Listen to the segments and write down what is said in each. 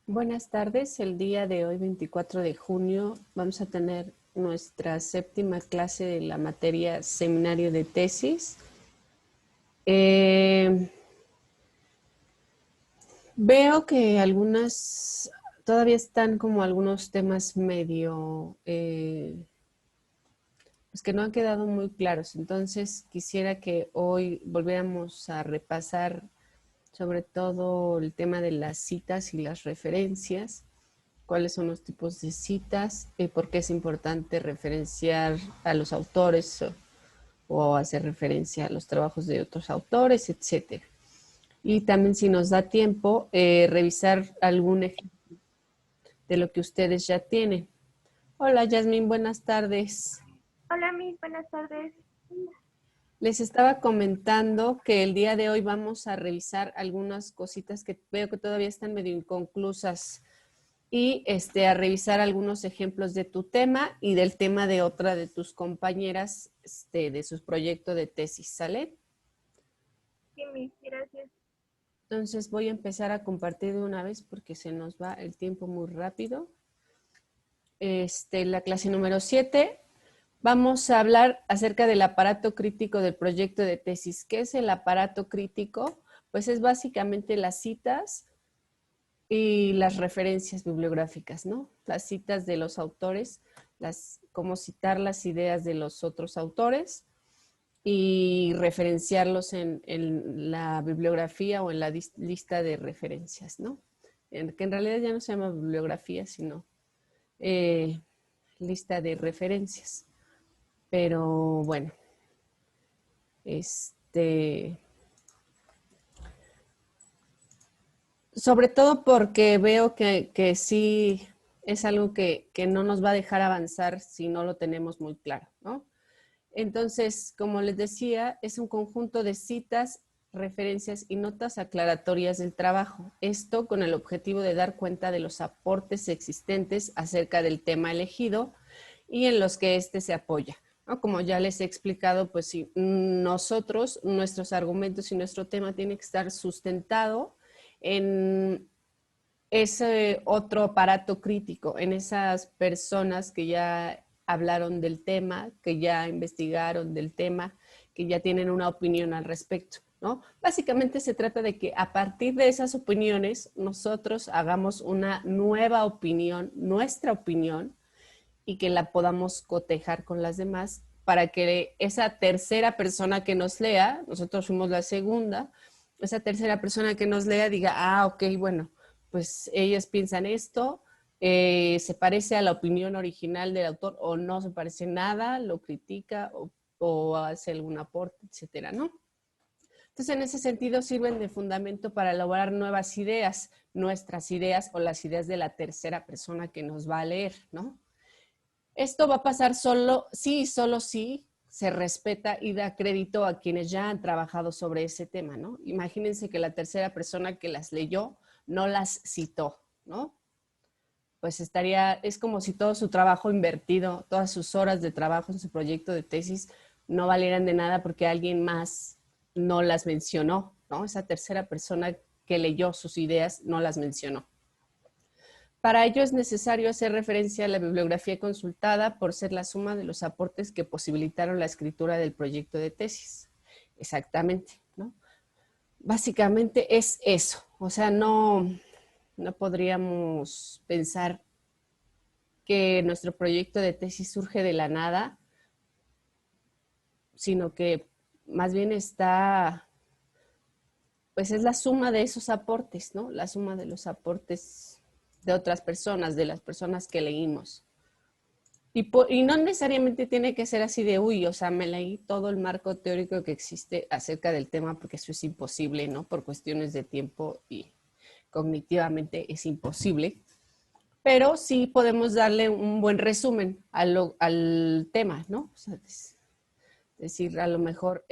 Buenas tardes. El día de hoy, 24 de junio, vamos a tener nuestra séptima clase de la materia Seminario de Tesis. Veo que algunas, todavía están como algunos temas medio, pues que no han quedado muy claros. Entonces, quisiera que hoy volviéramos a repasar sobre todo el tema de las citas y las referencias. Cuáles son los tipos de citas, por qué es importante referenciar a los autores o hacer referencia a los trabajos de otros autores, etcétera. Y también, si nos da tiempo, revisar algún ejemplo de lo que ustedes ya tienen. Hola, Yasmin, buenas tardes. Hola, Miss, buenas tardes. Les estaba comentando que el día de hoy vamos a revisar algunas cositas que veo que todavía están medio inconclusas y a revisar algunos ejemplos de tu tema y del tema de otra de tus compañeras de sus proyectos de tesis, ¿sale? Sí, Miss, gracias. Entonces voy a empezar a compartir de una vez porque se nos va el tiempo muy rápido. La clase número 7, vamos a hablar acerca del aparato crítico del proyecto de tesis. ¿Qué es el aparato crítico? Pues es básicamente las citas y las referencias bibliográficas, ¿no? Las citas de los autores, cómo citar las ideas de los otros autores y referenciarlos en la bibliografía o en la lista de referencias, ¿no? Que en realidad ya no se llama bibliografía, sino eh, lista de referencias. Pero bueno, sobre todo porque veo que sí es algo que no nos va a dejar avanzar si no lo tenemos muy claro, ¿no? Entonces, como les decía, es un conjunto de citas, referencias y notas aclaratorias del trabajo. Esto con el objetivo de dar cuenta de los aportes existentes acerca del tema elegido y en los que éste se apoya, ¿no? Como ya les he explicado, pues si nosotros, nuestros argumentos y nuestro tema tiene que estar sustentado en ese otro aparato crítico, en esas personas que ya hablaron del tema, que ya investigaron del tema, que ya tienen una opinión al respecto, ¿no? Básicamente se trata de que a partir de esas opiniones nosotros hagamos una nueva opinión, nuestra opinión, y que la podamos cotejar con las demás para que esa tercera persona que nos lea, nosotros fuimos la segunda, esa tercera persona que nos lea diga, ah, ok, bueno, pues ellos piensan esto, se parece a la opinión original del autor o no se parece nada, lo critica o hace algún aporte, etcétera, ¿no? Entonces, en ese sentido, sirven de fundamento para elaborar nuevas ideas, nuestras ideas o las ideas de la tercera persona que nos va a leer, ¿no? Esto va a pasar solo si se respeta y da crédito a quienes ya han trabajado sobre ese tema, ¿no? Imagínense que la tercera persona que las leyó no las citó, ¿no? Pues es como si todo su trabajo invertido, todas sus horas de trabajo en su proyecto de tesis no valieran de nada porque alguien más no las mencionó, ¿no? Esa tercera persona que leyó sus ideas no las mencionó. Para ello es necesario hacer referencia a la bibliografía consultada por ser la suma de los aportes que posibilitaron la escritura del proyecto de tesis. Exactamente, ¿no? Básicamente es eso. O sea, no podríamos pensar que nuestro proyecto de tesis surge de la nada, sino que más bien pues es la suma de esos aportes, ¿no? La suma de los aportes de otras personas, de las personas que leímos. Y no necesariamente tiene que ser así de, uy, o sea, me leí todo el marco teórico que existe acerca del tema, porque eso es imposible, ¿no? Por cuestiones de tiempo y cognitivamente es imposible. Pero sí podemos darle un buen resumen al tema, ¿no? O sea, decir, a lo mejor,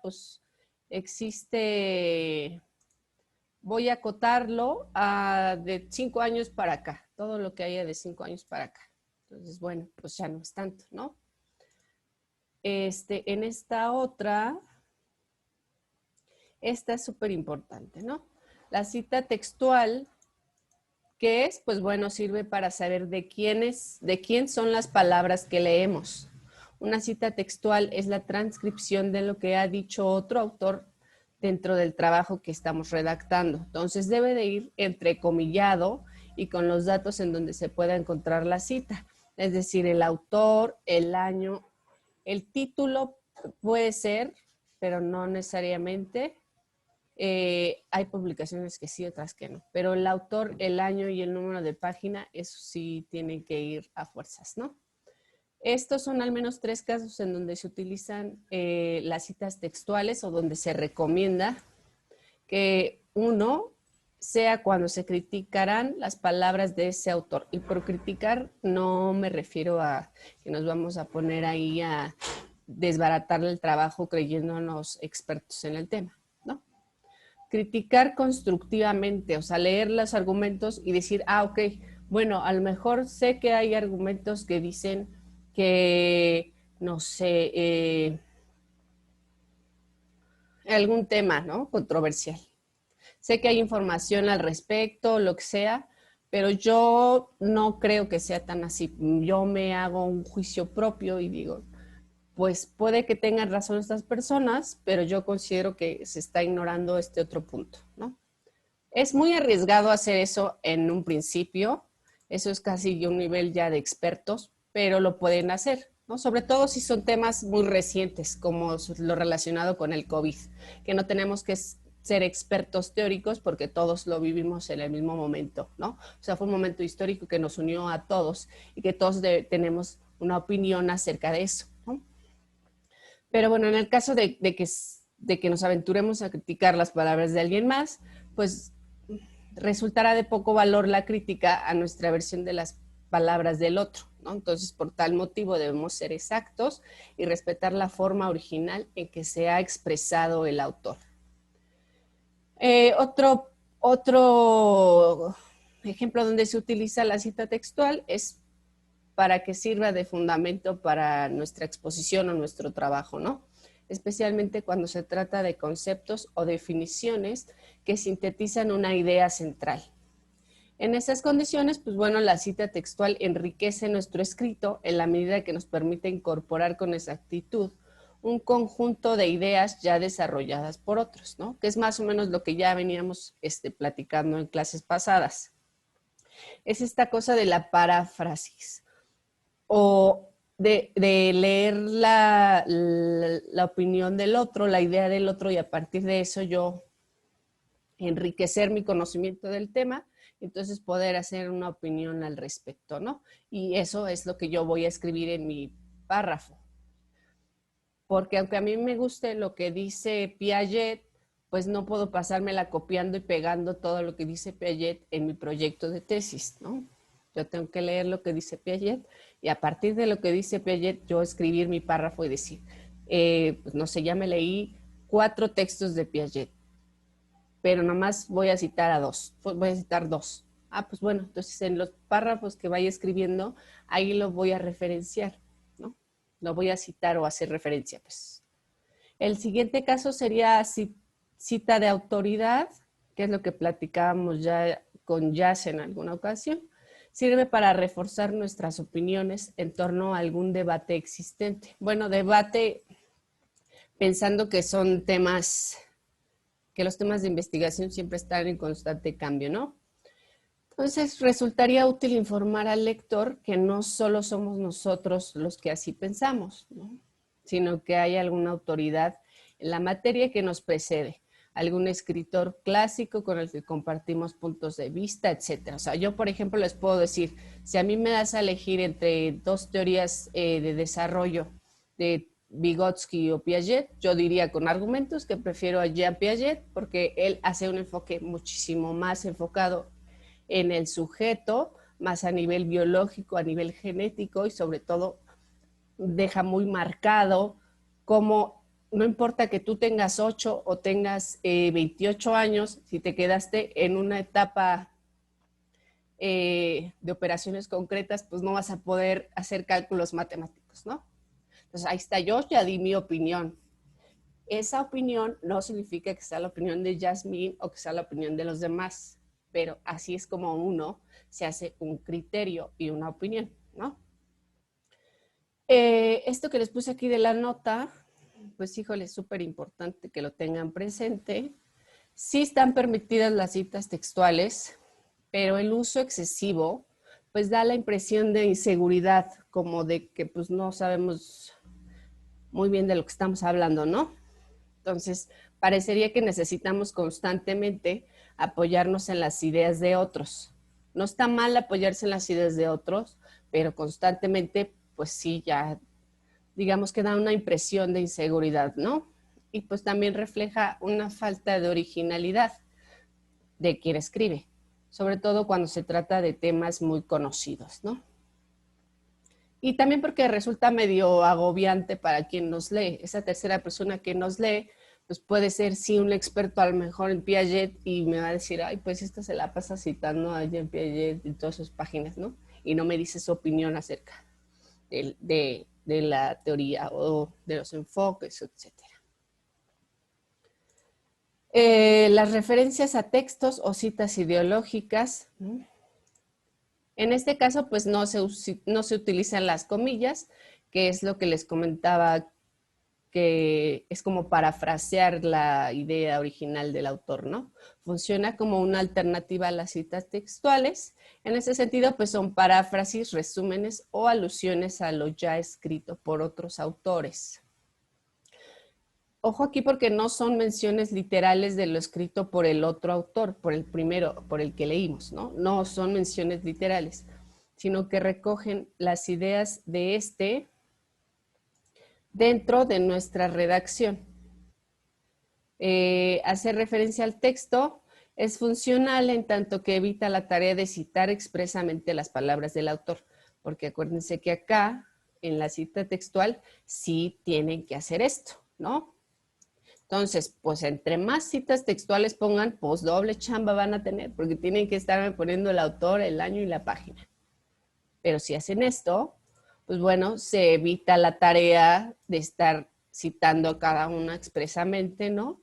pues existe, voy a acotarlo a de 5 años para acá, todo lo que haya de 5 años para acá. Entonces, bueno, pues ya no es tanto, ¿no? En esta otra, esta es súper importante, ¿no? La cita textual ¿Qué es? Pues bueno, sirve para saber de quién son las palabras que leemos. Una cita textual es la transcripción de lo que ha dicho otro autor dentro del trabajo que estamos redactando. Entonces debe de ir entrecomillado y con los datos en donde se pueda encontrar la cita. Es decir, el autor, el año, el título puede ser, pero no necesariamente. Hay publicaciones que sí, otras que no. Pero el autor, el año y el número de página, eso sí tienen que ir a fuerzas, ¿no? Estos son al menos 3 casos en donde se utilizan las citas textuales o donde se recomienda que uno sea cuando se criticarán las palabras de ese autor. Y por criticar no me refiero a que nos vamos a poner ahí a desbaratarle el trabajo creyéndonos expertos en el tema, ¿no? Criticar constructivamente, o sea, leer los argumentos y decir, ok, bueno, a lo mejor sé que hay argumentos que dicen que, no sé, algún tema, ¿no? Controversial. Sé que hay información al respecto, lo que sea, pero yo no creo que sea tan así. Yo me hago un juicio propio y digo, pues puede que tengan razón estas personas, pero yo considero que se está ignorando este otro punto, ¿no? Es muy arriesgado hacer eso en un principio, eso es casi un nivel ya de expertos, pero lo pueden hacer, ¿no? Sobre todo si son temas muy recientes, como lo relacionado con el COVID, que no tenemos que ser expertos teóricos porque todos lo vivimos en el mismo momento, ¿no? O sea, fue un momento histórico que nos unió a todos y que todos tenemos una opinión acerca de eso, ¿no? Pero bueno, en el caso de que nos aventuremos a criticar las palabras de alguien más, pues resultará de poco valor la crítica a nuestra versión de las palabras del otro, ¿no? Entonces, por tal motivo debemos ser exactos y respetar la forma original en que se ha expresado el autor. Otro ejemplo donde se utiliza la cita textual es para que sirva de fundamento para nuestra exposición o nuestro trabajo, ¿no? Especialmente cuando se trata de conceptos o definiciones que sintetizan una idea central. En esas condiciones, pues bueno, la cita textual enriquece nuestro escrito en la medida que nos permite incorporar con exactitud un conjunto de ideas ya desarrolladas por otros, ¿no? Que es más o menos lo que ya veníamos platicando en clases pasadas. Es esta cosa de la paráfrasis o de leer la opinión del otro, la idea del otro y a partir de eso yo enriquecer mi conocimiento del tema, entonces poder hacer una opinión al respecto, ¿no? Y eso es lo que yo voy a escribir en mi párrafo. Porque aunque a mí me guste lo que dice Piaget, pues no puedo pasármela copiando y pegando todo lo que dice Piaget en mi proyecto de tesis, ¿no? Yo tengo que leer lo que dice Piaget y a partir de lo que dice Piaget yo escribir mi párrafo y decir, pues no sé, ya me leí 4 textos de Piaget, pero nomás voy a citar a 2, voy a citar 2. Ah, pues bueno, entonces en los párrafos que vaya escribiendo, ahí lo voy a referenciar, ¿no? Lo voy a citar o hacer referencia, pues. El siguiente caso sería cita de autoridad, que es lo que platicábamos ya con Jazz en alguna ocasión. Sirve para reforzar nuestras opiniones en torno a algún debate existente. Bueno, debate pensando que son temas, que los temas de investigación siempre están en constante cambio, ¿no? Entonces, resultaría útil informar al lector que no solo somos nosotros los que así pensamos, ¿no? Sino que hay alguna autoridad en la materia que nos precede, algún escritor clásico con el que compartimos puntos de vista, etcétera. O sea, yo, por ejemplo, les puedo decir, si a mí me das a elegir entre 2 teorías de desarrollo de Vygotsky o Piaget, yo diría con argumentos que prefiero a Jean Piaget porque él hace un enfoque muchísimo más enfocado en el sujeto, más a nivel biológico, a nivel genético y sobre todo deja muy marcado cómo no importa que tú tengas 8 o tengas 28 años, si te quedaste en una etapa de operaciones concretas, pues no vas a poder hacer cálculos matemáticos, ¿no? Entonces ahí está, yo ya di mi opinión. Esa opinión no significa que sea la opinión de Yasmín o que sea la opinión de los demás. pero así es como uno se hace un criterio y una opinión, ¿no? Esto que les puse aquí de la nota, pues híjole, es súper importante que lo tengan presente. Sí están permitidas las citas textuales, pero el uso excesivo pues da la impresión de inseguridad, como de que pues no sabemos muy bien de lo que estamos hablando, ¿no? Entonces, parecería que necesitamos constantemente apoyarnos en las ideas de otros. No está mal apoyarse en las ideas de otros, pero constantemente, pues sí, ya digamos que da una impresión de inseguridad, ¿no? Y pues también refleja una falta de originalidad de quien escribe, sobre todo cuando se trata de temas muy conocidos, ¿no? Y también porque resulta medio agobiante para quien nos lee. Esa tercera persona que nos lee, pues puede ser, sí, un experto a lo mejor en Piaget y me va a decir, ay, pues esta se la pasa citando a Jean Piaget en todas sus páginas, ¿no? Y no me dice su opinión acerca de la teoría o de los enfoques, etcétera. Las referencias a textos o citas ideológicas, ¿no? En este caso, pues no se utilizan las comillas, que es lo que les comentaba, que es como parafrasear la idea original del autor, ¿no? Funciona como una alternativa a las citas textuales. En ese sentido, pues son paráfrasis, resúmenes o alusiones a lo ya escrito por otros autores. Ojo aquí porque no son menciones literales de lo escrito por el otro autor, por el primero, por el que leímos, ¿no? No son menciones literales, sino que recogen las ideas de este dentro de nuestra redacción. Hacer referencia al texto es funcional en tanto que evita la tarea de citar expresamente las palabras del autor, porque acuérdense que acá, en la cita textual, sí tienen que hacer esto, ¿no? Entonces, pues entre más citas textuales pongan, pues doble chamba van a tener, porque tienen que estarme poniendo el autor, el año y la página. Pero si hacen esto, pues bueno, se evita la tarea de estar citando a cada una expresamente, ¿no?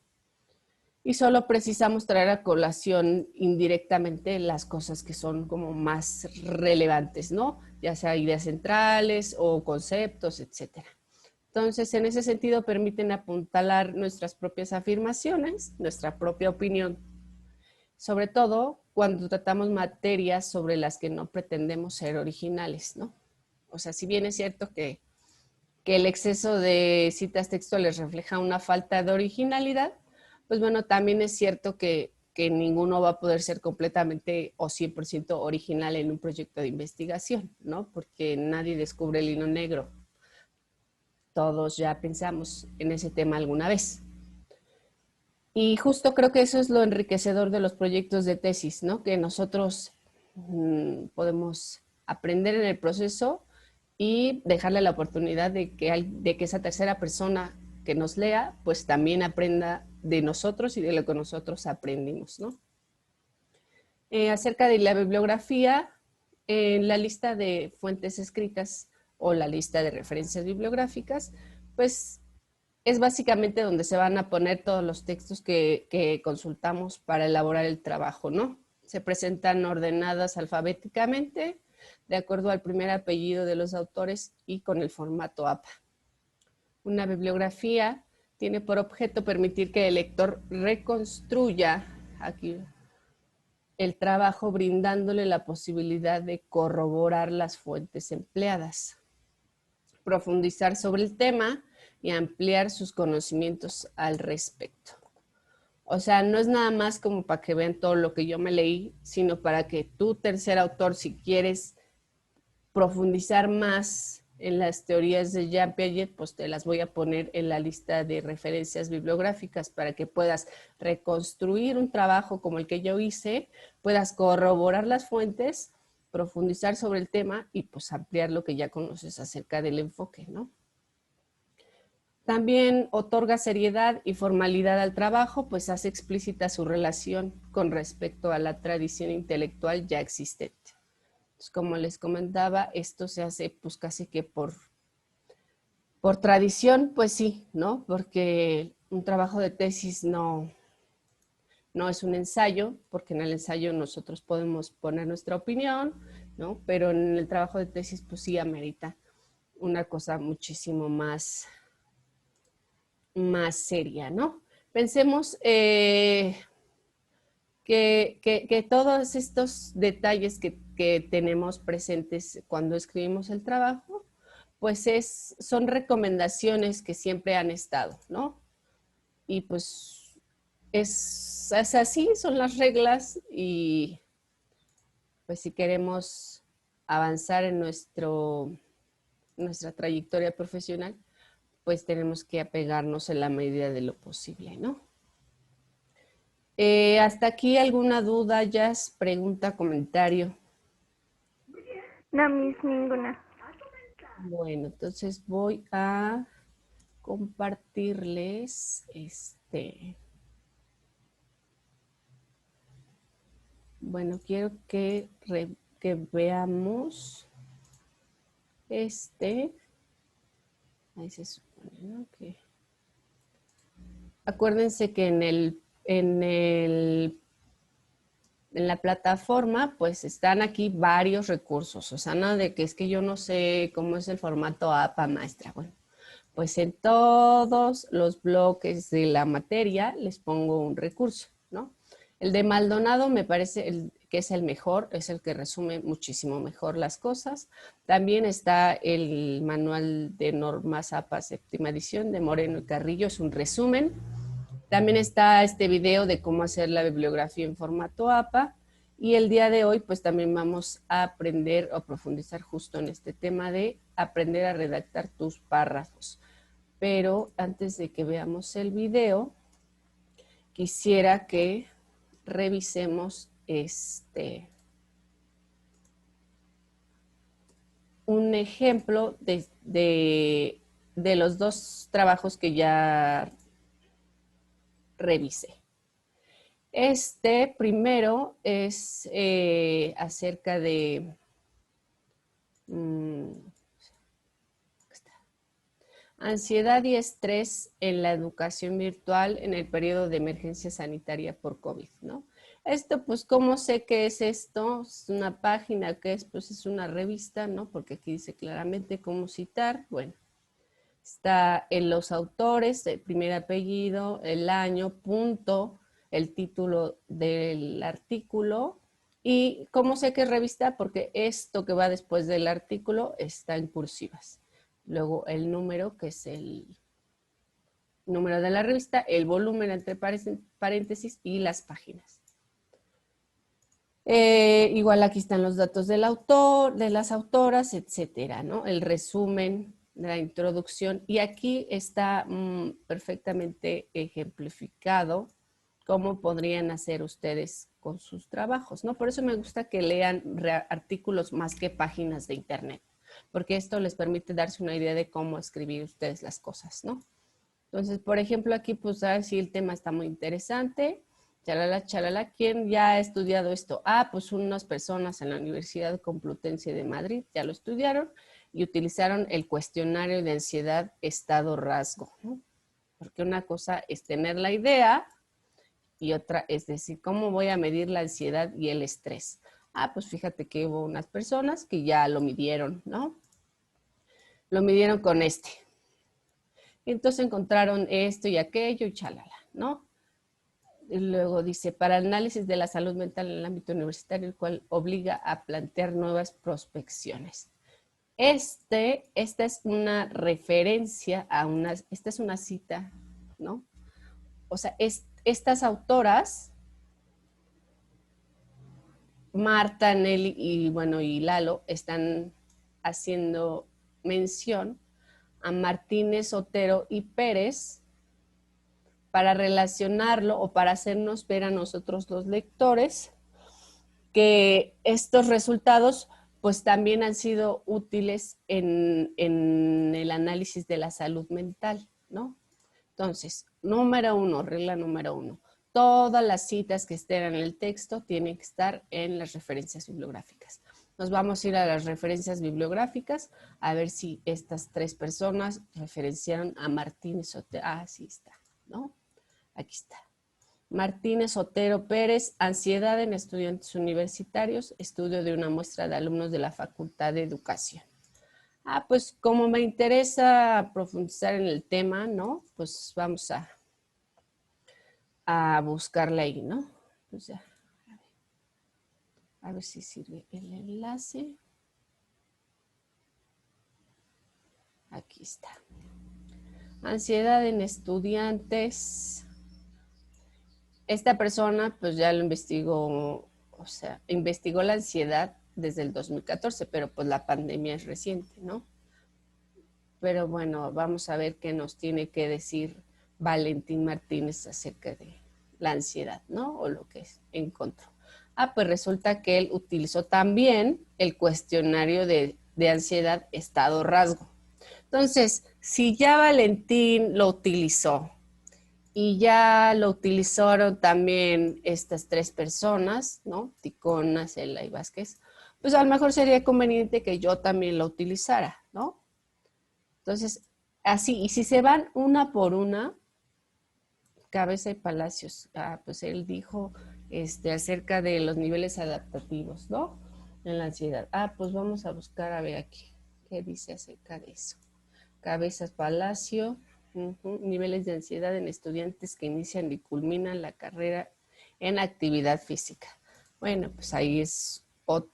Y solo precisamos traer a colación indirectamente las cosas que son como más relevantes, ¿no? Ya sea ideas centrales o conceptos, etcétera. Entonces, en ese sentido, permiten apuntalar nuestras propias afirmaciones, nuestra propia opinión, sobre todo cuando tratamos materias sobre las que no pretendemos ser originales, ¿no? O sea, si bien es cierto que el exceso de citas textuales refleja una falta de originalidad, pues bueno, también es cierto que ninguno va a poder ser completamente o 100% original en un proyecto de investigación, ¿no? Porque nadie descubre el hilo negro. Todos ya pensamos en ese tema alguna vez. Y justo creo que eso es lo enriquecedor de los proyectos de tesis, ¿no? Que nosotros podemos aprender en el proceso y dejarle la oportunidad de que esa tercera persona que nos lea, pues también aprenda de nosotros y de lo que nosotros aprendimos, ¿no? Acerca de la bibliografía, en la lista de fuentes escritas o la lista de referencias bibliográficas, pues es básicamente donde se van a poner todos los textos que consultamos para elaborar el trabajo, ¿no? Se presentan ordenadas alfabéticamente, de acuerdo al primer apellido de los autores y con el formato APA. Una bibliografía tiene por objeto permitir que el lector reconstruya aquí el trabajo brindándole la posibilidad de corroborar las fuentes empleadas, profundizar sobre el tema y ampliar sus conocimientos al respecto. O sea, no es nada más como para que vean todo lo que yo me leí, sino para que tú, tercer autor, si quieres profundizar más en las teorías de Jean Piaget, pues te las voy a poner en la lista de referencias bibliográficas para que puedas reconstruir un trabajo como el que yo hice, puedas corroborar las fuentes, profundizar sobre el tema y pues ampliar lo que ya conoces acerca del enfoque, ¿no? También otorga seriedad y formalidad al trabajo, pues hace explícita su relación con respecto a la tradición intelectual ya existente. Entonces, como les comentaba, esto se hace pues casi que por tradición, pues sí, ¿no? Porque un trabajo de tesis no No es un ensayo, porque en el ensayo nosotros podemos poner nuestra opinión, ¿no? Pero en el trabajo de tesis, pues sí amerita una cosa muchísimo más seria, ¿no? Pensemos que todos estos detalles que tenemos presentes cuando escribimos el trabajo, pues son recomendaciones que siempre han estado, ¿no? Y pues es así, son las reglas y pues si queremos avanzar en nuestra trayectoria profesional, pues tenemos que apegarnos en la medida de lo posible, ¿no? ¿Hasta aquí alguna duda, Jazz? Pregunta, comentario. No, Miss, ninguna. Bueno, entonces voy a compartirles bueno, quiero que veamos ahí se supone, ¿no? Acuérdense que en la plataforma, pues están aquí varios recursos, o sea, nada de que es que yo no sé cómo es el formato APA maestra. Bueno, pues en todos los bloques de la materia les pongo un recurso, ¿no? El de Maldonado me parece que es el mejor, es el que resume muchísimo mejor las cosas. También está el manual de normas APA séptima edición de Moreno y Carrillo, es un resumen. También está este video de cómo hacer la bibliografía en formato APA. Y el día de hoy, pues también vamos a aprender o profundizar justo en este tema de aprender a redactar tus párrafos. Pero antes de que veamos el video, quisiera que revisemos un ejemplo de los dos trabajos que ya revisé. Este primero es acerca de ansiedad y estrés en la educación virtual en el periodo de emergencia sanitaria por COVID, ¿no? Esto, pues, ¿cómo sé qué es esto? Es una página, ¿qué es? Pues es una revista, ¿no? Porque aquí dice claramente cómo citar. Bueno, está en los autores, el primer apellido, el año, punto, el título del artículo. ¿Y cómo sé que es revista? Porque esto que va después del artículo está en cursivas. Luego el número, que es el número de la revista, el volumen entre paréntesis y las páginas. Igual aquí están los datos del autor, de las autoras, etcétera, ¿no? El resumen de la introducción. Y aquí está perfectamente ejemplificado cómo podrían hacer ustedes con sus trabajos, ¿no? Por eso me gusta que lean artículos más que páginas de internet, porque esto les permite darse una idea de cómo escribir ustedes las cosas, ¿no? Entonces, por ejemplo, aquí pues a ver si el tema está muy interesante. Chalala, chalala, ¿quién ya ha estudiado esto? Ah, pues unas personas en la Universidad Complutense de Madrid ya lo estudiaron y utilizaron el cuestionario de ansiedad estado-rasgo, ¿no? Porque una cosa es tener la idea y otra es decir, ¿cómo voy a medir la ansiedad y el estrés? Ah, pues fíjate que hubo unas personas que ya lo midieron, ¿no? Lo midieron con este. Entonces encontraron esto y aquello y chalala, ¿no? Y luego dice, para el análisis de la salud mental en el ámbito universitario, el cual obliga a plantear nuevas prospecciones. Esta es una referencia a esta es una cita, ¿no? O sea, estas autoras, Marta, Nelly y bueno, y Lalo, están haciendo mención a Martínez, Otero y Pérez para relacionarlo o para hacernos ver a nosotros los lectores que estos resultados pues también han sido útiles en el análisis de la salud mental, ¿no? Entonces, regla número 1, todas las citas que estén en el texto tienen que estar en las referencias bibliográficas. Nos vamos a ir a las referencias bibliográficas a ver si estas tres personas referenciaron a Martínez Otero. Ah, sí está, ¿no? Aquí está. Martínez Otero Pérez, ansiedad en estudiantes universitarios, estudio de una muestra de alumnos de la Facultad de Educación. Pues como me interesa profundizar en el tema, ¿no? Pues vamos a buscarla ahí, ¿no? Pues ya, a ver si sirve el enlace. Aquí está. Ansiedad en estudiantes. Esta persona pues ya lo investigó, o sea, investigó la ansiedad desde el 2014, pero pues la pandemia es reciente, ¿no? Pero bueno, vamos a ver qué nos tiene que decir Valentín Martínez acerca de la ansiedad, ¿no? O lo que encontró. Pues resulta que él utilizó también el cuestionario de ansiedad estado rasgo. Entonces, si ya Valentín lo utilizó y ya lo utilizaron también estas tres personas, ¿no? Ticona, Cela y Vázquez, pues a lo mejor sería conveniente que yo también lo utilizara, ¿no? Entonces, así, y si se van una por una, Cabeza y Palacios, pues él dijo acerca de los niveles adaptativos, ¿no? En la ansiedad. Pues vamos a buscar a ver aquí qué dice acerca de eso. Cabezas Palacio, niveles de ansiedad en estudiantes que inician y culminan la carrera en actividad física. Bueno, pues ahí es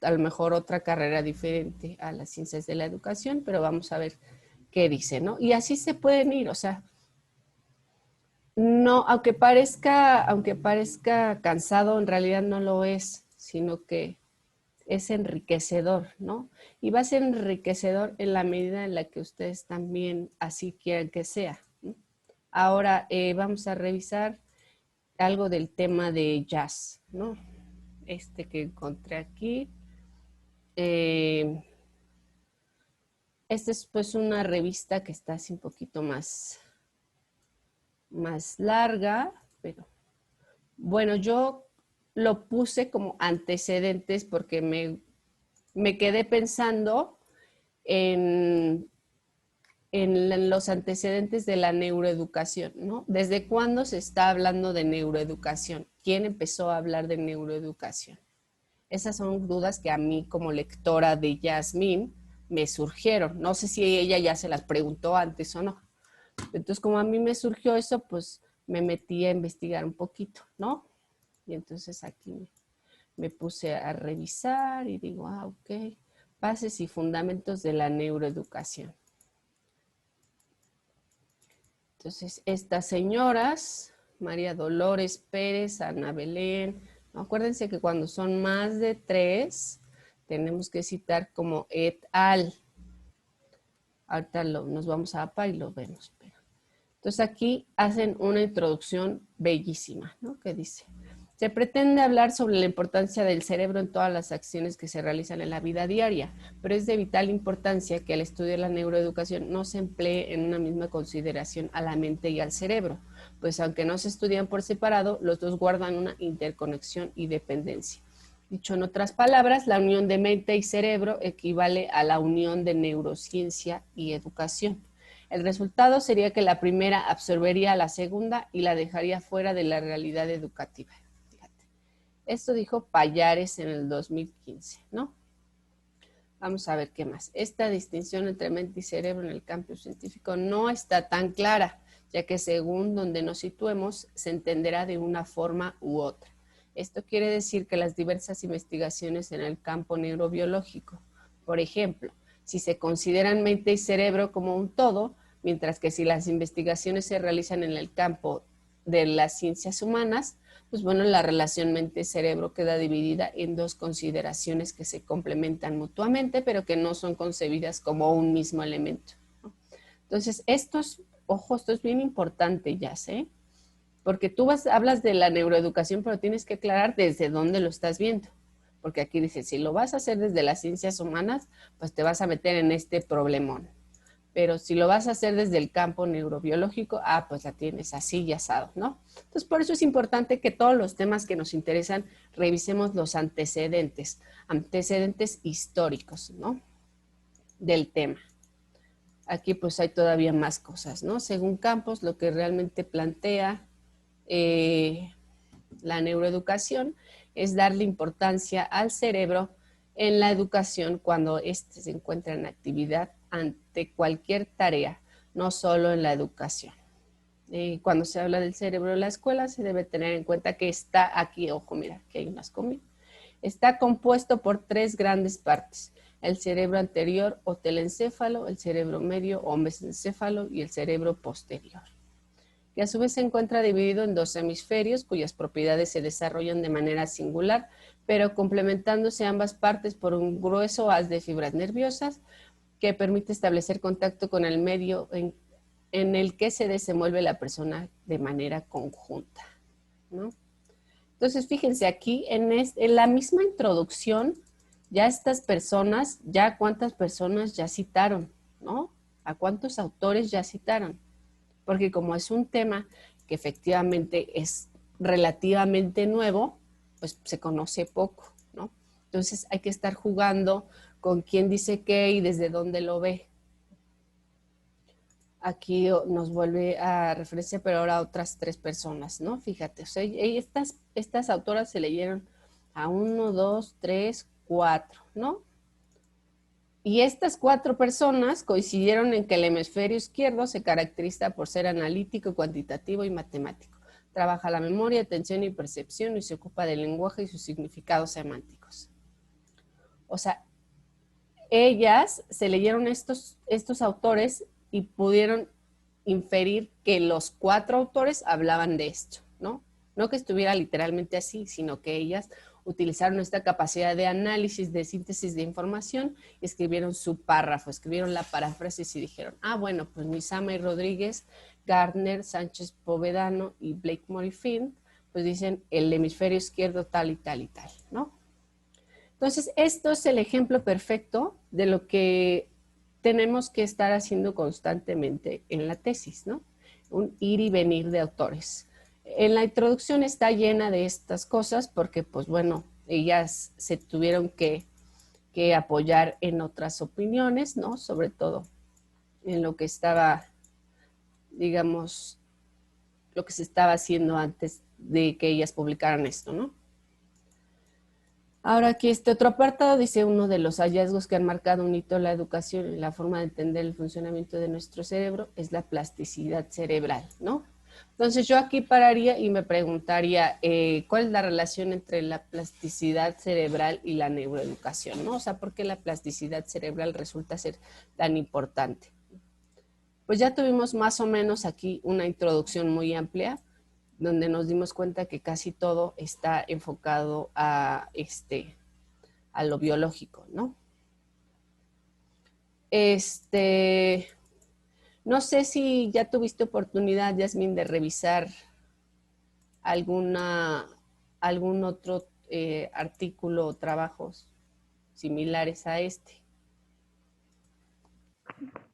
a lo mejor otra carrera diferente a las ciencias de la educación, pero vamos a ver qué dice, ¿no? Y así se pueden ir, o sea, no, aunque parezca cansado, en realidad no lo es, sino que es enriquecedor, ¿no? Y va a ser enriquecedor en la medida en la que ustedes también así quieran que sea, ¿no? Ahora vamos a revisar algo del tema de jazz, ¿no? Que encontré aquí. Esta es pues una revista que está así un poquito más larga, pero bueno, yo lo puse como antecedentes porque me quedé pensando en los antecedentes de la neuroeducación, ¿no? ¿Desde cuándo se está hablando de neuroeducación? ¿Quién empezó a hablar de neuroeducación? Esas son dudas que a mí como lectora de Yasmín me surgieron. No sé si ella ya se las preguntó antes o no. Entonces, como a mí me surgió eso, pues me metí a investigar un poquito, ¿no? Y entonces aquí me puse a revisar y digo, ok, bases y fundamentos de la neuroeducación. Entonces, estas señoras, María Dolores Pérez, Ana Belén, ¿no? Acuérdense que cuando son más de 3, tenemos que citar como et al. Ahorita nos vamos a APA y lo vemos. Entonces aquí hacen una introducción bellísima, ¿no? Que dice, se pretende hablar sobre la importancia del cerebro en todas las acciones que se realizan en la vida diaria, pero es de vital importancia que al estudiar la neuroeducación no se emplee en una misma consideración a la mente y al cerebro, pues aunque no se estudian por separado, los dos guardan una interconexión y dependencia. Dicho en otras palabras, la unión de mente y cerebro equivale a la unión de neurociencia y educación. El resultado sería que la primera absorbería a la segunda y la dejaría fuera de la realidad educativa. Fíjate. Esto dijo Pallares en el 2015, ¿no? Vamos a ver qué más. Esta distinción entre mente y cerebro en el campo científico no está tan clara, ya que según donde nos situemos, se entenderá de una forma u otra. Esto quiere decir que las diversas investigaciones en el campo neurobiológico, por ejemplo, si se consideran mente y cerebro como un todo, mientras que si las investigaciones se realizan en el campo de las ciencias humanas, pues bueno, la relación mente-cerebro queda dividida en dos consideraciones que se complementan mutuamente, pero que no son concebidas como un mismo elemento, ¿no? Entonces, esto es bien importante, ya sé, porque tú hablas de la neuroeducación, pero tienes que aclarar desde dónde lo estás viendo. Porque aquí dice, si lo vas a hacer desde las ciencias humanas, pues te vas a meter en este problemón. Pero si lo vas a hacer desde el campo neurobiológico, pues la tienes así y asado, ¿no? Entonces, por eso es importante que todos los temas que nos interesan, revisemos los antecedentes históricos, ¿no? Del tema. Aquí pues hay todavía más cosas, ¿no? Según Campos, lo que realmente plantea La neuroeducación es darle importancia al cerebro en la educación cuando éste se encuentra en actividad ante cualquier tarea, no solo en la educación. Cuando se habla del cerebro de la escuela, se debe tener en cuenta que está aquí, ojo, mira, que hay unas comidas. Está compuesto por 3 grandes partes: el cerebro anterior o telencéfalo, el cerebro medio o mesencéfalo y el cerebro posterior, que a su vez se encuentra dividido en 2 hemisferios cuyas propiedades se desarrollan de manera singular, pero complementándose ambas partes por un grueso haz de fibras nerviosas que permite establecer contacto con el medio en el que se desenvuelve la persona de manera conjunta, ¿no? Entonces, fíjense aquí en la misma introducción, ya estas personas, ya cuántas personas ya citaron, ¿no? ¿A cuántos autores ya citaron? Porque como es un tema que efectivamente es relativamente nuevo, pues se conoce poco, ¿no? Entonces hay que estar jugando con quién dice qué y desde dónde lo ve. Aquí nos vuelve a referencia, pero ahora otras 3 personas, ¿no? Fíjate, o sea, estas autoras se leyeron a 1, 2, 3, 4, ¿no? Y estas 4 personas coincidieron en que el hemisferio izquierdo se caracteriza por ser analítico, cuantitativo y matemático. Trabaja la memoria, atención y percepción y se ocupa del lenguaje y sus significados semánticos. O sea, ellas se leyeron estos autores y pudieron inferir que los 4 autores hablaban de esto, ¿no? No que estuviera literalmente así, sino que ellas utilizaron esta capacidad de análisis, de síntesis de información, y escribieron su párrafo, escribieron la paráfrasis y dijeron, ah, bueno, pues Misama y Rodríguez, Gardner, Sánchez Povedano y Blake Morifin, pues dicen el hemisferio izquierdo tal y tal y tal, ¿no? Entonces, esto es el ejemplo perfecto de lo que tenemos que estar haciendo constantemente en la tesis, ¿no? Un ir y venir de autores. En la introducción está llena de estas cosas porque, pues bueno, ellas se tuvieron que apoyar en otras opiniones, ¿no? Sobre todo en lo que estaba, digamos, lo que se estaba haciendo antes de que ellas publicaran esto, ¿no? Ahora aquí este otro apartado dice uno de los hallazgos que han marcado un hito en la educación y la forma de entender el funcionamiento de nuestro cerebro es la plasticidad cerebral, ¿no? Entonces yo aquí pararía y me preguntaría ¿cuál es la relación entre la plasticidad cerebral y la neuroeducación, ¿no? O sea, ¿por qué la plasticidad cerebral resulta ser tan importante? Pues ya tuvimos más o menos aquí una introducción muy amplia donde nos dimos cuenta que casi todo está enfocado a lo biológico, ¿no? No sé si ya tuviste oportunidad, Yasmín, de revisar algún otro artículo o trabajos similares a este.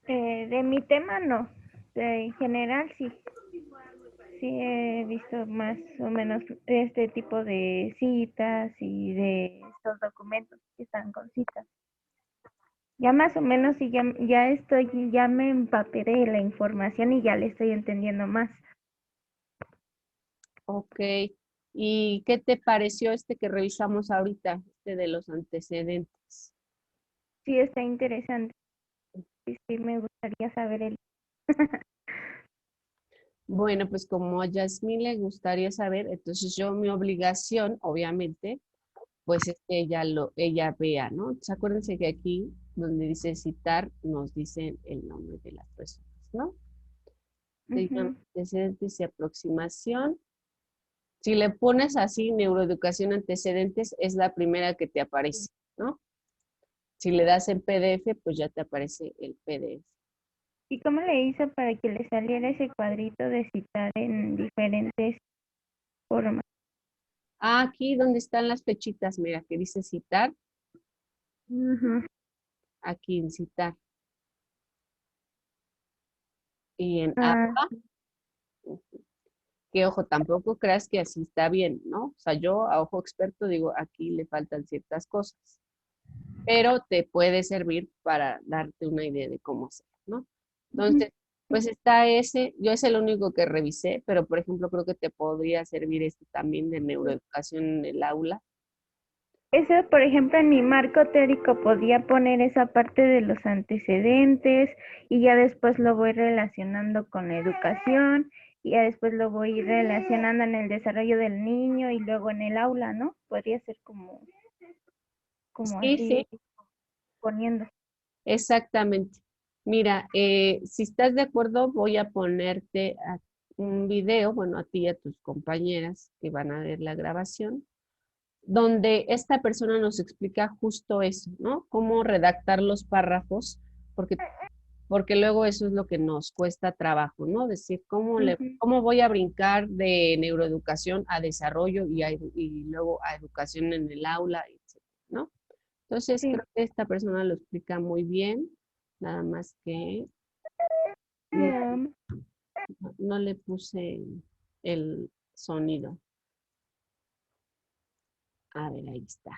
De mi tema no, en general sí. Sí he visto más o menos este tipo de citas y de estos documentos que están con citas. Ya más o menos sí, ya me empapé de la información y ya le estoy entendiendo más. Ok. ¿Y qué te pareció este que revisamos ahorita, este de los antecedentes? Sí está interesante. Sí me gustaría saber el. Bueno, pues como a Yasmín le gustaría saber, entonces yo mi obligación, obviamente, pues es que ella vea, ¿no? Entonces, acuérdense que aquí, donde dice citar, nos dicen el nombre de las personas, ¿no? Se llama Ujú. antecedentes y aproximación. Si le pones así, neuroeducación antecedentes, es la primera que te aparece, ¿no? Si le das en PDF, pues ya te aparece el PDF. ¿Y cómo le hizo para que le saliera ese cuadrito de citar en diferentes formas? Ah, aquí donde están las fechitas, mira, que dice citar, Ujú. aquí en citar. Y en Ah, APA, que ojo, tampoco creas que así está bien, ¿no? O sea, yo a ojo experto digo, aquí le faltan ciertas cosas, pero te puede servir para darte una idea de cómo hacerlo, ¿no? ujú. Entonces, Pues está ese, yo es el único que revisé, pero por ejemplo creo que te podría servir este también de neuroeducación en el aula. Eso, por ejemplo, en mi marco teórico podía poner esa parte de los antecedentes y ya después lo voy relacionando con la educación y ya después lo voy relacionando en el desarrollo del niño y luego en el aula, ¿no? Podría ser como Sí, sí, así poniendo. exactamente. Mira, si estás de acuerdo, voy a ponerte un video, bueno, a ti y a tus compañeras que van a ver la grabación, donde esta persona nos explica justo eso, ¿no? Cómo redactar los párrafos, porque luego eso es lo que nos cuesta trabajo, ¿no? Decir, Ujú. cómo voy a brincar de neuroeducación a desarrollo y luego a educación en el aula, etcétera, ¿no? Entonces, Sí. creo que esta persona lo explica muy bien, nada más que no, Um, no le puse el sonido. A ver, ahí está.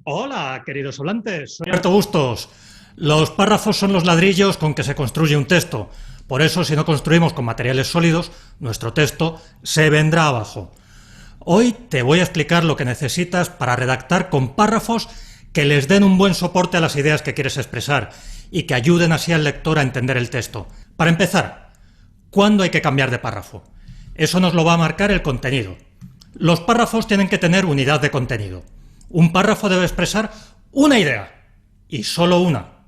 Hola, queridos hablantes. Soy Alberto Bustos. Los párrafos son los ladrillos con que se construye un texto. Por eso, si no construimos con materiales sólidos, nuestro texto se vendrá abajo. Hoy te voy a explicar lo que necesitas para redactar con párrafos que les den un buen soporte a las ideas que quieres expresar y que ayuden así al lector a entender el texto. Para empezar, ¿cuándo hay que cambiar de párrafo? Eso nos lo va a marcar el contenido. Los párrafos tienen que tener unidad de contenido. Un párrafo debe expresar una idea, y solo una.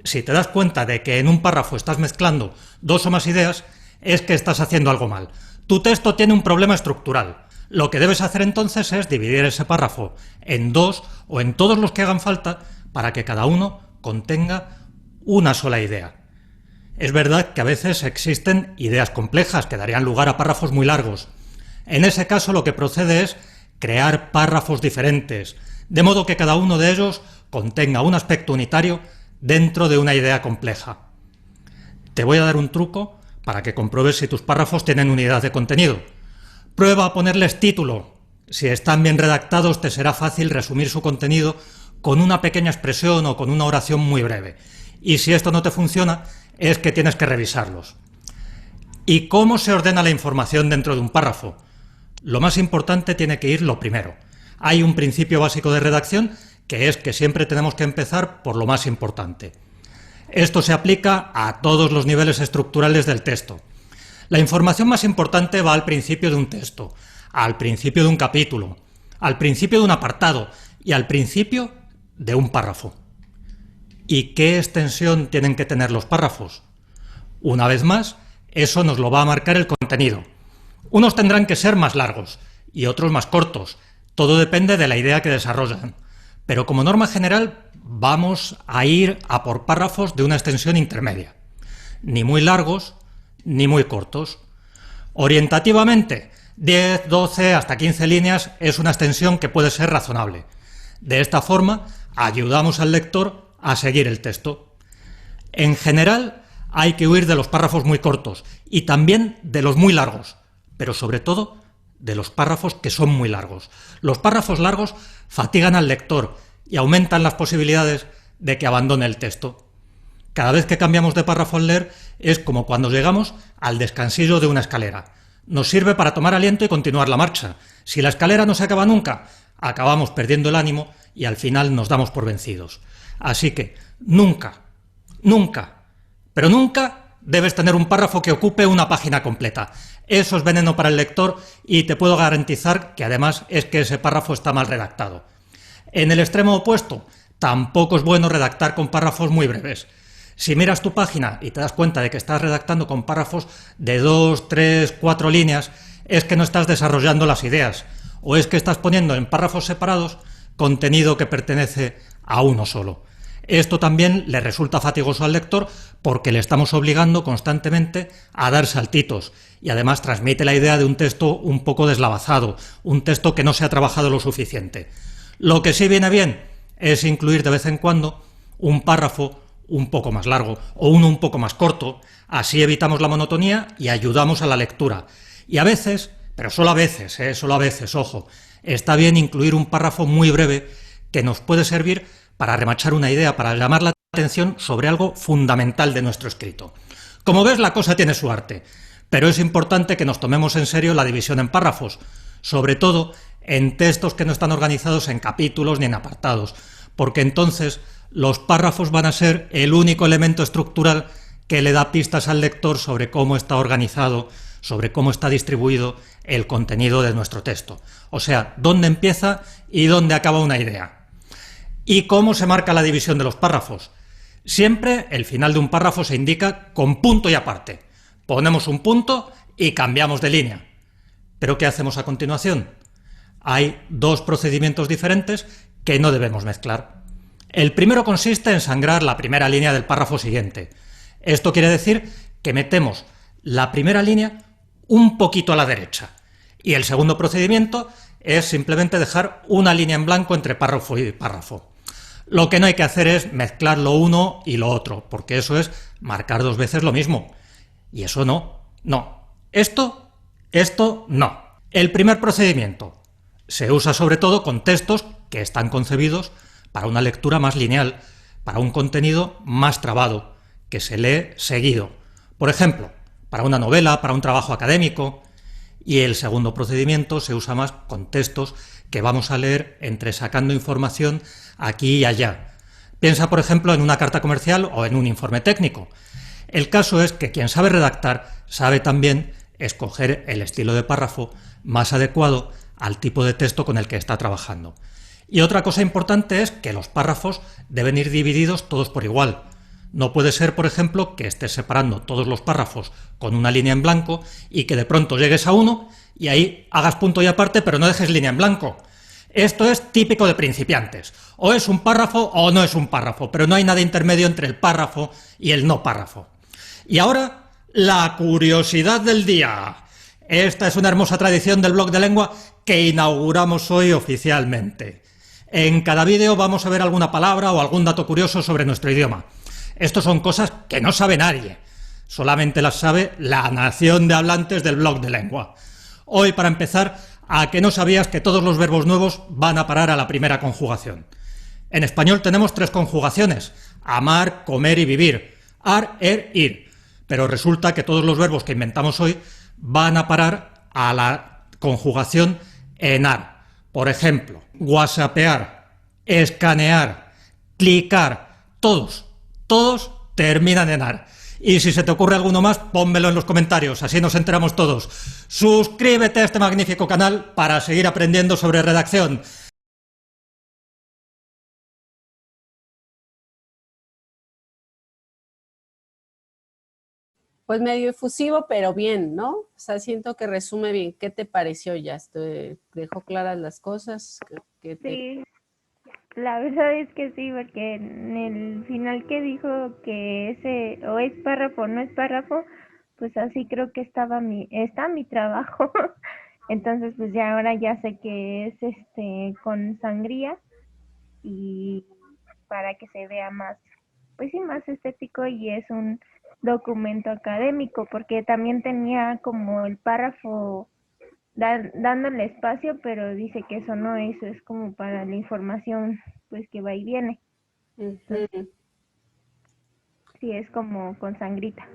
Si te das cuenta de que en un párrafo estás mezclando dos o más ideas, es que estás haciendo algo mal. Tu texto tiene un problema estructural. Lo que debes hacer entonces es dividir ese párrafo en dos o en todos los que hagan falta para que cada uno contenga una sola idea. Es verdad que a veces existen ideas complejas que darían lugar a párrafos muy largos. En ese caso lo que procede es crear párrafos diferentes, de modo que cada uno de ellos contenga un aspecto unitario dentro de una idea compleja. Te voy a dar un truco para que compruebes si tus párrafos tienen unidad de contenido. Prueba a ponerles título. Si están bien redactados, te será fácil resumir su contenido con una pequeña expresión o con una oración muy breve. Y si esto no te funciona, es que tienes que revisarlos. ¿Y cómo se ordena la información dentro de un párrafo? Lo más importante tiene que ir lo primero. Hay un principio básico de redacción que es que siempre tenemos que empezar por lo más importante. Esto se aplica a todos los niveles estructurales del texto. La información más importante va al principio de un texto, al principio de un capítulo, al principio de un apartado y al principio de un párrafo. ¿Y qué extensión tienen que tener los párrafos? Una vez más, eso nos lo va a marcar el contenido. Unos tendrán que ser más largos y otros más cortos. Todo depende de la idea que desarrollan. Pero como norma general, vamos a ir a por párrafos de una extensión intermedia. Ni muy largos, ni muy cortos. Orientativamente, 10, 12, hasta 15 líneas es una extensión que puede ser razonable. De esta forma, ayudamos al lector a seguir el texto. En general, hay que huir de los párrafos muy cortos y también de los muy largos, pero sobre todo de los párrafos que son muy largos. Los párrafos largos fatigan al lector y aumentan las posibilidades de que abandone el texto. Cada vez que cambiamos de párrafo al leer es como cuando llegamos al descansillo de una escalera. Nos sirve para tomar aliento y continuar la marcha. Si la escalera no se acaba nunca, acabamos perdiendo el ánimo y al final nos damos por vencidos. Así que nunca, pero nunca debes tener un párrafo que ocupe una página completa. Eso es veneno para el lector y te puedo garantizar que además es que ese párrafo está mal redactado. En el extremo opuesto, tampoco es bueno redactar con párrafos muy breves. Si miras tu página y te das cuenta de que estás redactando con párrafos de 2, 3, 4 líneas, es que no estás desarrollando las ideas, o es que estás poniendo en párrafos separados contenido que pertenece a uno solo. Esto también le resulta fatigoso al lector porque le estamos obligando constantemente a dar saltitos y además transmite la idea de un texto un poco deslavazado, un texto que no se ha trabajado lo suficiente. Lo que sí viene bien es incluir de vez en cuando un párrafo un poco más largo o uno un poco más corto, así evitamos la monotonía y ayudamos a la lectura. Y a veces, pero solo a veces, ojo, está bien incluir un párrafo muy breve que nos puede servir para remachar una idea, para llamar la atención sobre algo fundamental de nuestro escrito. Como ves, la cosa tiene su arte, pero es importante que nos tomemos en serio la división en párrafos, sobre todo en textos que no están organizados en capítulos ni en apartados, porque entonces los párrafos van a ser el único elemento estructural que le da pistas al lector sobre cómo está organizado, sobre cómo está distribuido el contenido de nuestro texto. O sea, dónde empieza y dónde acaba una idea. ¿Y cómo se marca la división de los párrafos? Siempre el final de un párrafo se indica con punto y aparte. Ponemos un punto y cambiamos de línea. ¿Pero qué hacemos a continuación? Hay dos procedimientos diferentes que no debemos mezclar. El primero consiste en sangrar la primera línea del párrafo siguiente. Esto quiere decir que metemos la primera línea un poquito a la derecha. Y el segundo procedimiento es simplemente dejar una línea en blanco entre párrafo y párrafo. Lo que no hay que hacer es mezclar lo uno y lo otro, porque eso es marcar dos veces lo mismo. Y eso no. Esto no. El primer procedimiento se usa sobre todo con textos que están concebidos para una lectura más lineal, para un contenido más trabado, que se lee seguido. Por ejemplo, para una novela, para un trabajo académico. Y el segundo procedimiento se usa más con textos que vamos a leer entresacando información aquí y allá. Piensa, por ejemplo, en una carta comercial o en un informe técnico. El caso es que quien sabe redactar sabe también escoger el estilo de párrafo más adecuado al tipo de texto con el que está trabajando. Y otra cosa importante es que los párrafos deben ir divididos todos por igual. No puede ser, por ejemplo, que estés separando todos los párrafos con una línea en blanco y que de pronto llegues a uno y ahí hagas punto y aparte, pero no dejes línea en blanco. Esto es típico de principiantes. O es un párrafo o no es un párrafo, pero no hay nada intermedio entre el párrafo y el no párrafo. Y ahora, la curiosidad del día. Esta es una hermosa tradición del blog de lengua que inauguramos hoy oficialmente. En cada vídeo vamos a ver alguna palabra o algún dato curioso sobre nuestro idioma. Estos son cosas que no sabe nadie. Solamente las sabe la nación de hablantes del blog de lengua. Hoy, para empezar, ¿a que no sabías que todos los verbos nuevos van a parar a la primera conjugación? En español tenemos 3 conjugaciones: amar, comer y vivir. Ar, ir. Pero resulta que todos los verbos que inventamos hoy van a parar a la conjugación enar. Por ejemplo, whatsappear, escanear, clicar, todos terminan en ar. Y si se te ocurre alguno más, pónmelo en los comentarios, así nos enteramos todos. Suscríbete a este magnífico canal para seguir aprendiendo sobre redacción. Pues medio efusivo, pero bien, ¿no? O sea, siento que resume bien. ¿Qué te pareció ya? ¿Te dejó claras las cosas? Sí, la verdad es que sí, porque en el final que dijo que ese o es párrafo o no es párrafo, pues así creo que está mi trabajo. Entonces, pues ya ahora ya sé que es con sangría y para que se vea más, pues sí, más estético, y es un documento académico, porque también tenía como el párrafo dándole espacio, pero dice que eso no, eso es como para la información pues que va y viene. Entonces, sí, es como con sangrita.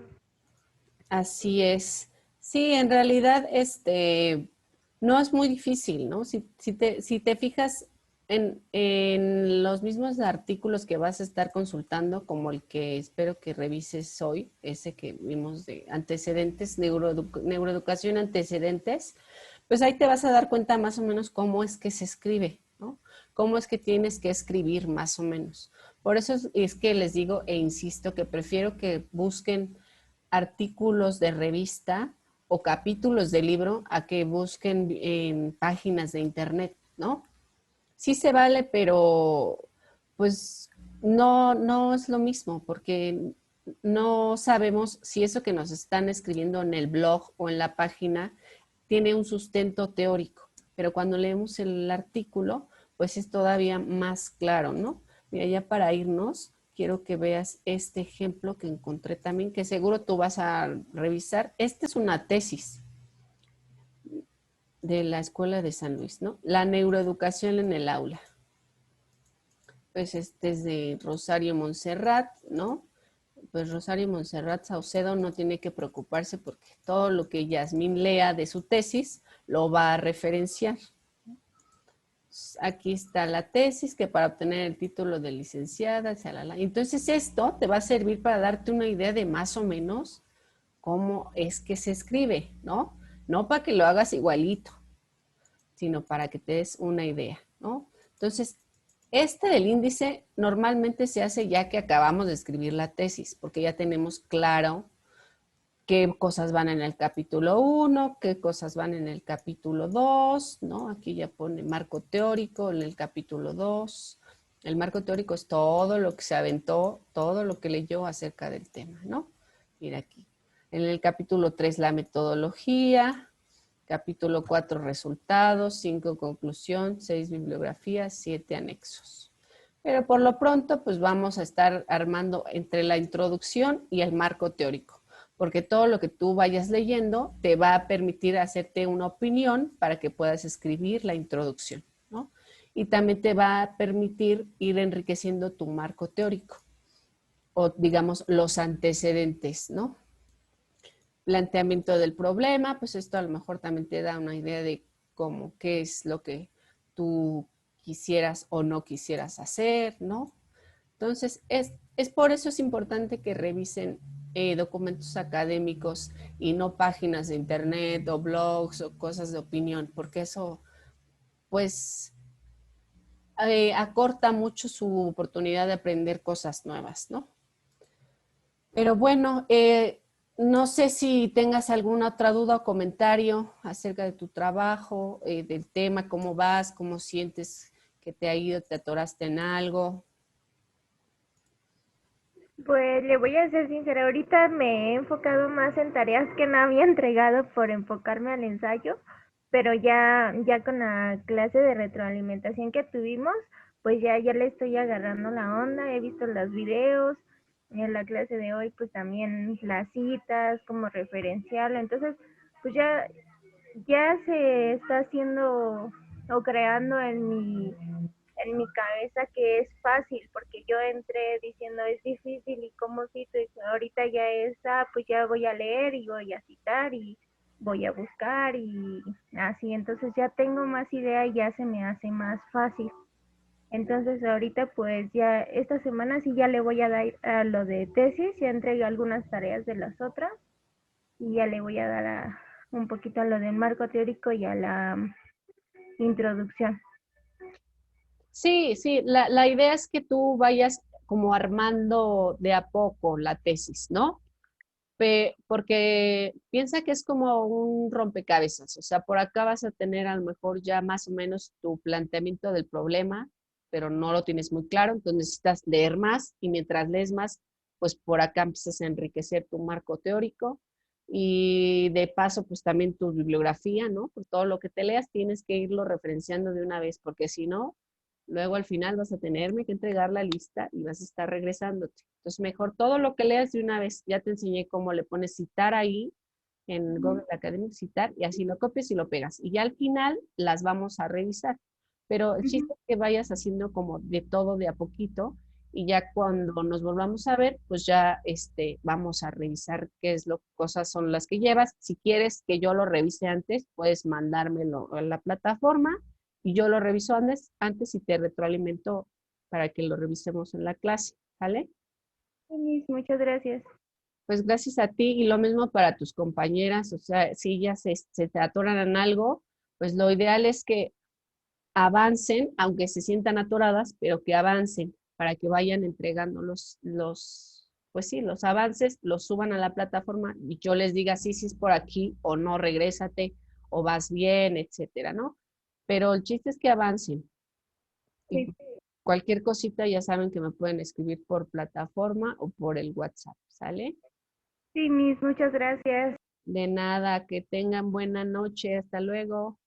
Así es. Sí, en realidad, no es muy difícil, ¿no? Si te fijas en los mismos artículos que vas a estar consultando, como el que espero que revises hoy, ese que vimos de antecedentes, neuroeducación antecedentes, pues ahí te vas a dar cuenta más o menos cómo es que se escribe, ¿no? Cómo es que tienes que escribir más o menos. Por eso es que les digo e insisto que prefiero que busquen artículos de revista o capítulos de libro a que busquen en páginas de internet, ¿no? Sí se vale, pero pues no es lo mismo, porque no sabemos si eso que nos están escribiendo en el blog o en la página tiene un sustento teórico, pero cuando leemos el artículo, pues es todavía más claro, ¿no? Mira, ya para irnos, quiero que veas este ejemplo que encontré también, que seguro tú vas a revisar. Esta es una tesis de la Escuela de San Luis, ¿no? La neuroeducación en el aula. Pues este es de Rosario Montserrat, ¿no? pues Rosario Montserrat Saucedo no tiene que preocuparse porque todo lo que Yasmín lea de su tesis lo va a referenciar. Aquí está la tesis, que para obtener el título de licenciada, chalala. Entonces esto te va a servir para darte una idea de más o menos cómo es que se escribe, ¿no? No para que lo hagas igualito, sino para que te des una idea, ¿no? Entonces, este del índice normalmente se hace ya que acabamos de escribir la tesis, porque ya tenemos claro qué cosas van en el capítulo 1, qué cosas van en el capítulo 2, ¿no? Aquí ya pone marco teórico en el capítulo 2. El marco teórico es todo lo que se aventó, todo lo que leyó acerca del tema, ¿no? Mira aquí. En el capítulo 3 la metodología, capítulo 4 resultados, 5 conclusión, 6 bibliografía, 7 anexos. Pero por lo pronto pues vamos a estar armando entre la introducción y el marco teórico, porque todo lo que tú vayas leyendo te va a permitir hacerte una opinión para que puedas escribir la introducción, ¿no? Y también te va a permitir ir enriqueciendo tu marco teórico, o digamos los antecedentes, ¿no? Planteamiento del problema, pues esto a lo mejor también te da una idea de cómo, qué es lo que tú quisieras o no quisieras hacer, ¿no? Entonces, es por eso es importante que revisen documentos académicos y no páginas de internet o blogs o cosas de opinión, porque eso, pues, acorta mucho su oportunidad de aprender cosas nuevas, ¿no? Pero bueno, no sé si tengas alguna otra duda o comentario acerca de tu trabajo, del tema, cómo vas, cómo sientes que te ha ido, te atoraste en algo. Pues le voy a ser sincera, ahorita me he enfocado más en tareas que no había entregado por enfocarme al ensayo, pero ya con la clase de retroalimentación que tuvimos, pues ya le estoy agarrando la onda, he visto los videos, en la clase de hoy pues también las citas, cómo referenciarlo, entonces pues ya se está haciendo o creando en mi cabeza que es fácil, porque yo entré diciendo es difícil y cómo cito, y ahorita ya es, pues ya voy a leer y voy a citar y voy a buscar y así, entonces ya tengo más idea y ya se me hace más fácil. Entonces ahorita pues ya esta semana sí ya le voy a dar a lo de tesis, ya entregué algunas tareas de las otras y ya le voy a dar un poquito a lo del marco teórico y a la introducción. Sí, sí, la idea es que tú vayas como armando de a poco la tesis, ¿no? Porque piensa que es como un rompecabezas, o sea, por acá vas a tener a lo mejor ya más o menos tu planteamiento del problema, pero no lo tienes muy claro, entonces necesitas leer más y mientras lees más, pues por acá empiezas a enriquecer tu marco teórico y de paso, pues también tu bibliografía, ¿no? Por todo lo que te leas tienes que irlo referenciando de una vez, porque si no, luego al final vas a tenerme que entregar la lista y vas a estar regresándote. Entonces, mejor todo lo que leas de una vez. Ya te enseñé cómo le pones citar ahí en Google Academic, citar, y así lo copias y lo pegas. Y ya al final las vamos a revisar. Pero el chiste es que vayas haciendo como de todo de a poquito y ya cuando nos volvamos a ver, pues ya vamos a revisar qué es lo cosas son las que llevas. Si quieres que yo lo revise antes, puedes mandármelo a la plataforma y yo lo reviso antes y te retroalimento para que lo revisemos en la clase, ¿vale? Sí, muchas gracias. Pues gracias a ti y lo mismo para tus compañeras, o sea, si ellas se te atoran en algo, pues lo ideal es que avancen, aunque se sientan atoradas, pero que avancen para que vayan entregando pues sí, los avances, los suban a la plataforma y yo les diga sí, sí es por aquí o no, regrésate o vas bien, etcétera, ¿no? Pero el chiste es que avancen. Y Sí, cualquier cosita ya saben que me pueden escribir por plataforma o por el WhatsApp, ¿sale? sí, Miss, muchas gracias. De nada, que tengan buena noche, hasta luego.